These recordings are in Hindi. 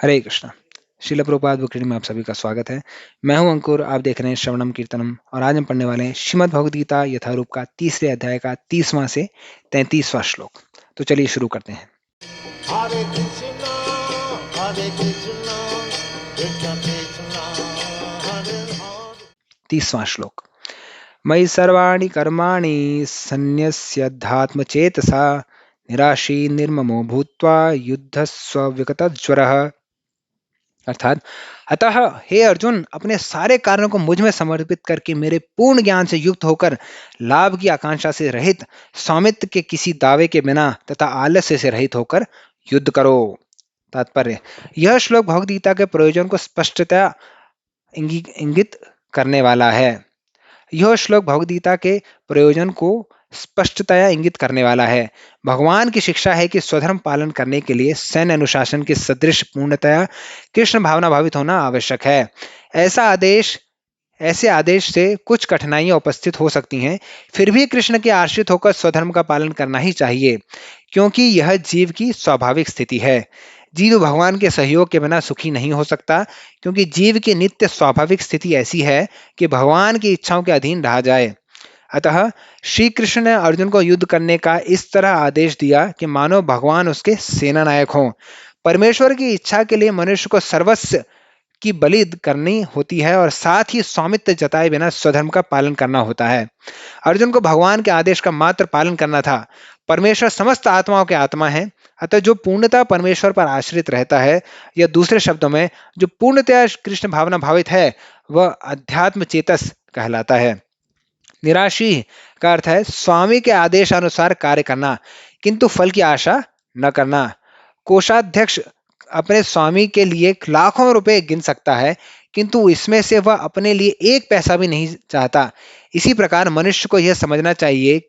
हरे कृष्णा। श्रील प्रभुपाद बुक रीडिंग में आप सभी का स्वागत है। मैं हूं अंकुर, आप देख रहे हैं श्रवणम कीर्तनम और आज हम पढ़ने वाले हैं श्रीमद् भगवद गीता यथारूप का तीसरे अध्याय का 30वां से 33वां श्लोक। तो चलिए शुरू करते हैं। Hare Krishna, Hare Krishna, Krishna Krishna, Hare Hare. 30वां श्लोक। मयि सर्वाणि कर्माणि सन्न्यस्यध्यात्मचेतसा निराशी निर्ममो भूत्वा युद्धस्व विगतज्वरः। अर्थात अतः हे अर्जुन, अपने सारे कार्यों को मुझ में समर्पित करके मेरे पूर्ण ज्ञान से युक्त होकर लाभ की आकांक्षा से रहित, स्वामित्व के किसी दावे के बिना तथा आलस्य से रहित होकर युद्ध करो। तात्पर्य: यह श्लोक भगवद गीता के प्रयोजन को स्पष्टतया इंगित करने वाला है। यह श्लोक भगवद गीता के प्रयोजन को स्पष्टतया इंगित करने वाला है। भगवान की शिक्षा है कि स्वधर्म पालन करने के लिए सैन्य अनुशासन के सदृश पूर्णतया कृष्ण भावना भावित होना आवश्यक है। ऐसे आदेश से कुछ कठिनाइयां उपस्थित हो सकती हैं, फिर भी कृष्ण के आश्रित होकर स्वधर्म का पालन करना ही चाहिए, क्योंकि यह जीव की स्वाभाविक स्थिति है। जीव भगवान के सहयोग के बिना सुखी नहीं हो सकता, क्योंकि जीव की नित्य स्वाभाविक स्थिति ऐसी है कि भगवान की इच्छाओं के अधीन रहा जाए। अतः श्री कृष्ण ने अर्जुन को युद्ध करने का इस तरह आदेश दिया कि मानो भगवान उसके सेना नायक हों। परमेश्वर की इच्छा के लिए मनुष्य को सर्वस्व की बलि करनी होती है और साथ ही स्वामित्व जताए बिना स्वधर्म का पालन करना होता है। अर्जुन को भगवान के आदेश का मात्र पालन करना था। परमेश्वर समस्त आत्माओं के आत्मा है, अतः जो पूर्णतः परमेश्वर पर आश्रित रहता है, या दूसरे शब्दों में जो पूर्णतः कृष्ण भावना भावित है, वह अध्यात्म चेतस कहलाता है। निराशी का अर्थ है स्वामी के आदेश अनुसार कार्य करना, किंतु फल की आशा न करना। कोषाध्यक्ष अपने स्वामी के लिए लाखों रुपए गिन सकता है, किंतु इसमें से वह अपने लिए एक पैसा भी नहीं चाहता। इसी प्रकार मनुष्य को यह समझना चाहिए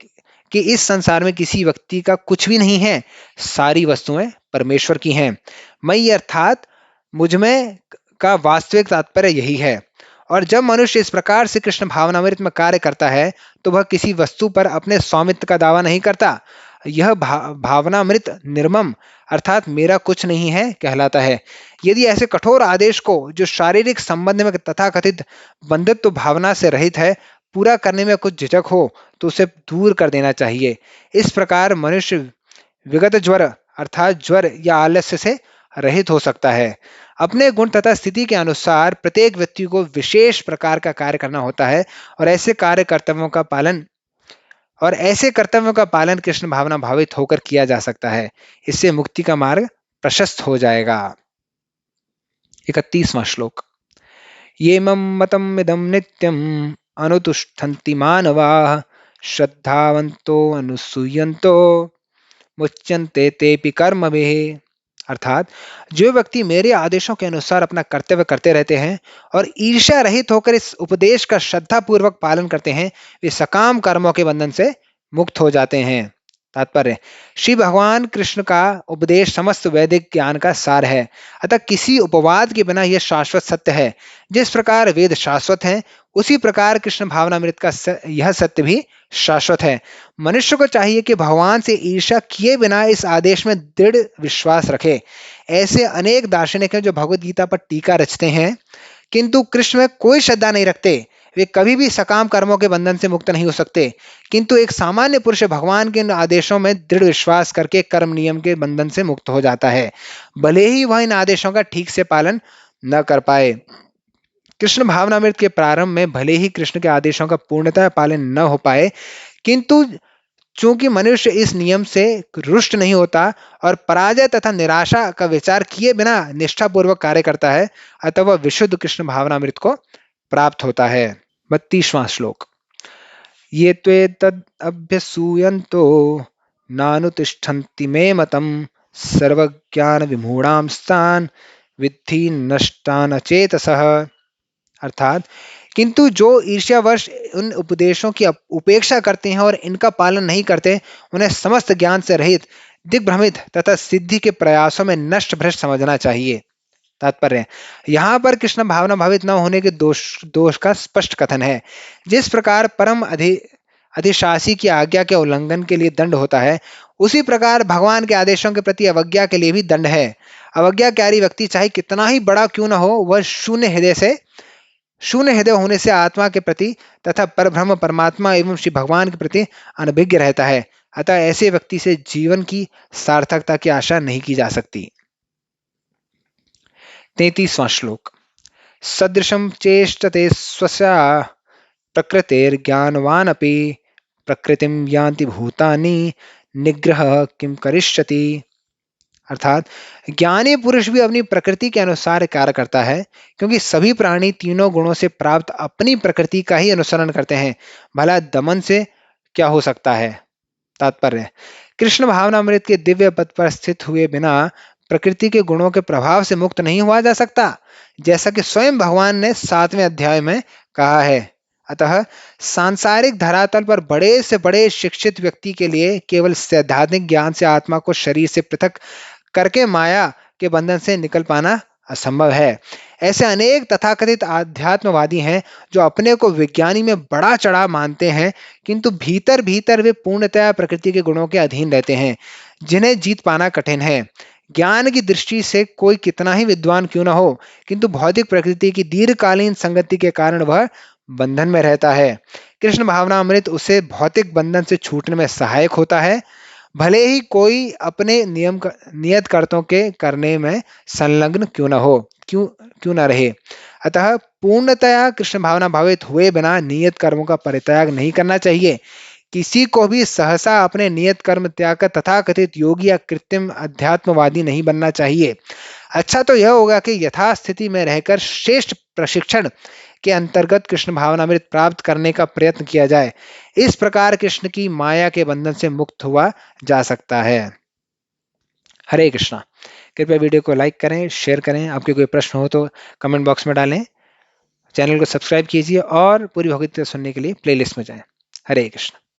कि इस संसार में किसी व्यक्ति का कुछ भी नहीं है, सारी वस्तुएं परमेश्वर की हैं। मई अर्थात मुझ में का वास्तविक तात्पर्य यही है। और जब मनुष्य इस प्रकार से कृष्ण भावनामृत में कार्य करता है, तो वह किसी वस्तु पर अपने स्वामित्व का दावा नहीं करता। यह भावनामृत निर्मम अर्थात मेरा कुछ नहीं है कहलाता है। यदि ऐसे कठोर आदेश को, जो शारीरिक संबंध में तथाकथित बंधित्व भावना से रहित है, पूरा करने में कुछ झिझक हो, तो उसे दूर कर देना चाहिए। इस प्रकार मनुष्य विगत ज्वर अर्थात ज्वर या आलस्य से रहित हो सकता है। अपने गुण तथा स्थिति के अनुसार प्रत्येक व्यक्ति को विशेष प्रकार का कार्य करना होता है, और ऐसे कर्तव्यों का पालन कृष्ण भावना भावित होकर किया जा सकता है। इससे मुक्ति का मार्ग प्रशस्त हो जाएगा। 31वां श्लोक। ये मतं इदं नित्यम् अनुतिष्ठन्ति मानवाः श्रद्धावन्तो अनुसूयन्तो मुच्यन्ते तेऽपि कर्मभिः। अर्थात जो व्यक्ति मेरे आदेशों के अनुसार अपना कर्तव्य करते रहते हैं और ईर्ष्या रहित होकर इस उपदेश का श्रद्धा पूर्वक पालन करते हैं, वे सकाम कर्मों के बंधन से मुक्त हो जाते हैं। तात्पर्य: श्री भगवान कृष्ण का उपदेश समस्त वैदिक ज्ञान का सार है, अतः किसी उपवाद के बिना यह शाश्वत सत्य है। जिस प्रकार वेद शाश्वत हैं, उसी प्रकार कृष्ण भावनामृत का यह सत्य भी शाश्वत है। मनुष्य को चाहिए कि भगवान से ईर्ष्या किए बिना इस आदेश में दृढ़ विश्वास रखे। ऐसे अनेक दार्शनिक हैं जो भगवद गीता पर टीका रचते हैं, किंतु कृष्ण में कोई श्रद्धा नहीं रखते। वे कभी भी सकाम कर्मों के बंधन से मुक्त नहीं हो सकते, किंतु एक सामान्य पुरुष भगवान के इन आदेशों में दृढ़ विश्वास करके कर्म नियम के बंधन से मुक्त हो जाता है, भले ही वह इन आदेशों का ठीक से पालन न कर पाए। कृष्ण भावनामृत के प्रारंभ में भले ही कृष्ण के आदेशों का पूर्णतः पालन न हो पाए, किंतु चूंकि मनुष्य इस नियम से रुष्ट नहीं होता और पराजय तथा निराशा का विचार किए बिना निष्ठापूर्वक कार्य करता है, अतः वह विशुद्ध कृष्ण भावनामृत को प्राप्त होता है। 32वां श्लोक। ये त्वेतद् अभ्यसूयन्तो नानुतिष्ठन्ति मे मतम् सर्वज्ञान विमूढ़ांस्तान् विद्धि नष्टान् अचेतसः। अर्थात किंतु जो ईर्ष्यावश उन उपदेशों की उपेक्षा करते हैं और इनका पालन नहीं करते, उन्हें समस्त ज्ञान से रहित, दिग्भ्रमित तथा सिद्धि के प्रयासों में नष्ट भ्रष्ट समझना चाहिए। तात्पर्य: यहाँ पर कृष्ण भावना भावित न होने के दोष का स्पष्ट कथन है। जिस प्रकार परम अधिशासी की आज्ञा के उल्लंघन के लिए दंड होता है, उसी प्रकार भगवान के आदेशों के प्रति अवज्ञा के लिए भी दंड है। अवज्ञाकारी व्यक्ति चाहे कितना ही बड़ा क्यों न हो, वह शून्य हृदय होने से आत्मा के प्रति तथा परब्रह्म परमात्मा एवं श्री भगवान के प्रति अनभिज्ञ रहता है। अतः ऐसे व्यक्ति से जीवन की सार्थकता की आशा नहीं की जा सकती। 33वां श्लोक। सदृशं चेष्टते स्वस्या प्रकृतिर्ज्ञानवानपि प्रकृतिं यान्ति भूतानि निग्रह किम करिष्यति। अर्थात ज्ञानी पुरुष भी अपनी प्रकृति के अनुसार कार्य करता है, क्योंकि सभी प्राणी तीनों गुणों से प्राप्त अपनी प्रकृति का ही अनुसरण करते हैं। भला दमन से क्या हो सकता है। तात्पर्य, कृष्ण भावनामृत के दिव्य पद पर स्थित हुए बिना प्रकृति के गुणों के प्रभाव से मुक्त नहीं हुआ जा सकता, जैसा कि स्वयं भगवान ने 7वें अध्याय में कहा है। अतः सांसारिक धरातल पर बड़े से बड़े शिक्षित व्यक्ति के लिए केवल सैद्धांतिक ज्ञान से आत्मा को शरीर से पृथक करके माया के बंधन से निकल पाना असंभव है। ऐसे अनेक तथाकथित आध्यात्मवादी हैं जो अपने को विज्ञानी में बड़ा चढ़ा मानते हैं, किंतु भीतर भीतर वे पूर्णतया प्रकृति के गुणों के अधीन रहते हैं, जिन्हें जीत पाना कठिन है। ज्ञान की दृष्टि से कोई कितना ही विद्वान क्यों न हो, किंतु भौतिक प्रकृति की दीर्घकालीन संगति के कारण वह बंधन में रहता है। कृष्ण भावनामृत उसे भौतिक बंधन से छूटने में सहायक होता है, भले ही कोई अपने नियत कर्तों के करने में संलग्न क्यों न रहे। अतः पूर्णतया कृष्ण भावना भावित हुए बिना नियत कर्मों का परित्याग नहीं करना चाहिए। किसी को भी सहसा अपने नियत कर्म त्याग कर तथाकथित योगी या कृत्रिम अध्यात्मवादी नहीं बनना चाहिए। अच्छा तो यह होगा कि यथास्थिति में रहकर श्रेष्ठ प्रशिक्षण के अंतर्गत कृष्ण भावनामृत प्राप्त करने का प्रयत्न किया जाए। इस प्रकार कृष्ण की माया के बंधन से मुक्त हुआ जा सकता है। हरे कृष्णा। कृपया वीडियो को लाइक करें, शेयर करें। आपके कोई प्रश्न हो तो कमेंट बॉक्स में डालें। चैनल को सब्सक्राइब कीजिए और पूरी भगवद गीता सुनने के लिए प्लेलिस्ट में जाएं। हरे कृष्ण।